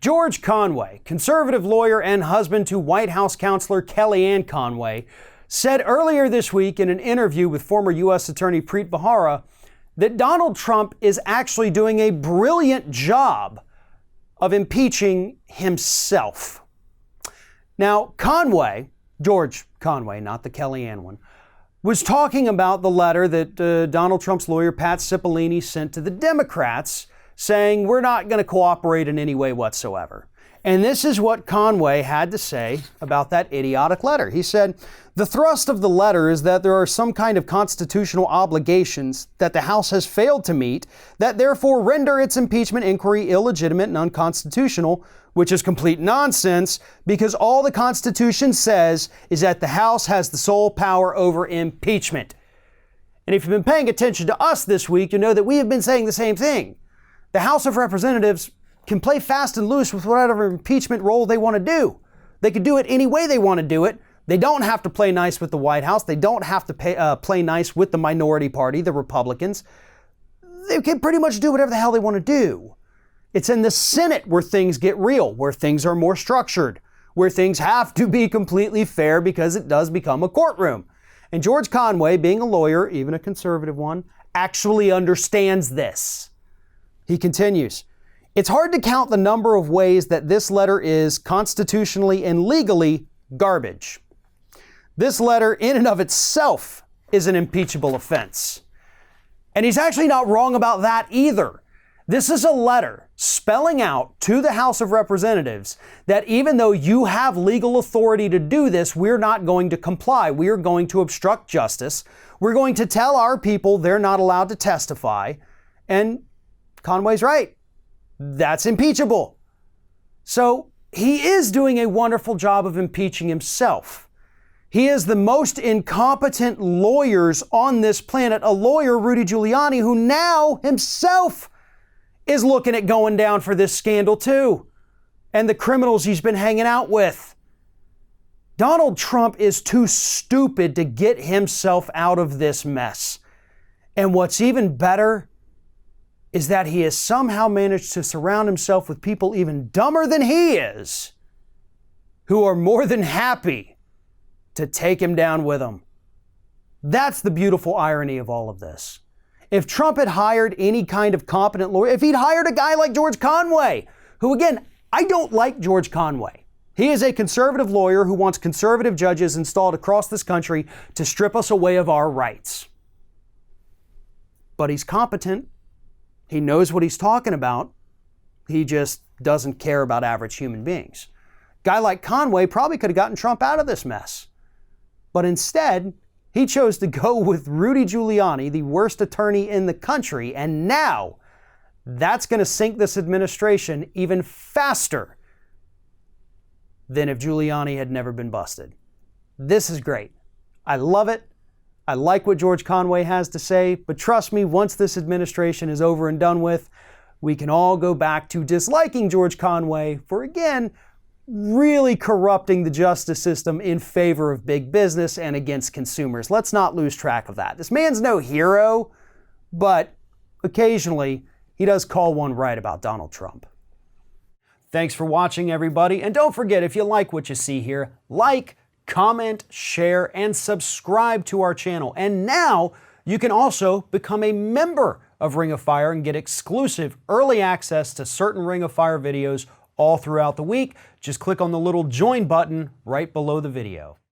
George Conway, conservative lawyer and husband to White House counselor Kellyanne Conway, said earlier this week in an interview with former U.S. Attorney Preet Bharara that Donald Trump is actually doing a brilliant job of impeaching himself. Now, Conway, George Conway, not the Kellyanne one, was talking about the letter that Donald Trump's lawyer Pat Cipollone sent to the Democrats saying we're not going to cooperate in any way whatsoever. And this is what Conway had to say about that idiotic letter. He said, the thrust of the letter is that there are some kind of constitutional obligations that the House has failed to meet that therefore render its impeachment inquiry illegitimate and unconstitutional, which is complete nonsense because all the Constitution says is that the House has the sole power over impeachment. And if you've been paying attention to us this week, you know that we have been saying the same thing. The House of Representatives can play fast and loose with whatever impeachment role they want to do. They can do it any way they want to do it. They don't have to play nice with the White House. They don't have to play nice with the minority party, the Republicans. They can pretty much do whatever the hell they want to do. It's in the Senate where things get real, where things are more structured, where things have to be completely fair because it does become a courtroom. And George Conway, being a lawyer, even a conservative one, actually understands this. He continues, it's hard to count the number of ways that this letter is constitutionally and legally garbage. This letter in and of itself is an impeachable offense. And he's actually not wrong about that either. This is a letter spelling out to the House of Representatives that even though you have legal authority to do this, we're not going to comply. We are going to obstruct justice. We're going to tell our people they're not allowed to testify. And Conway's right. That's impeachable. So he is doing a wonderful job of impeaching himself. He is the most incompetent lawyers on this planet. A lawyer, Rudy Giuliani, who now himself is looking at going down for this scandal too. And the criminals he's been hanging out with. Donald Trump is too stupid to get himself out of this mess. And what's even better is that he has somehow managed to surround himself with people even dumber than he is, who are more than happy to take him down with him. That's the beautiful irony of all of this. If Trump had hired any kind of competent lawyer, if he'd hired a guy like George Conway, who again, I don't like George Conway. He is a conservative lawyer who wants conservative judges installed across this country to strip us away of our rights. But he's competent. He knows what he's talking about. He just doesn't care about average human beings. Guy like Conway probably could have gotten Trump out of this mess. But instead, he chose to go with Rudy Giuliani, the worst attorney in the country. And now that's going to sink this administration even faster than if Giuliani had never been busted. This is great. I love it. I like what George Conway has to say, but trust me, once this administration is over and done with, we can all go back to disliking George Conway for, again, really corrupting the justice system in favor of big business and against consumers. Let's not lose track of that. This man's no hero, but occasionally he does call one right about Donald Trump. Thanks for watching, everybody. And don't forget, if you like what you see here, like, comment, share, and subscribe to our channel. And now you can also become a member of Ring of Fire and get exclusive early access to certain Ring of Fire videos all throughout the week. Just click on the little join button right below the video.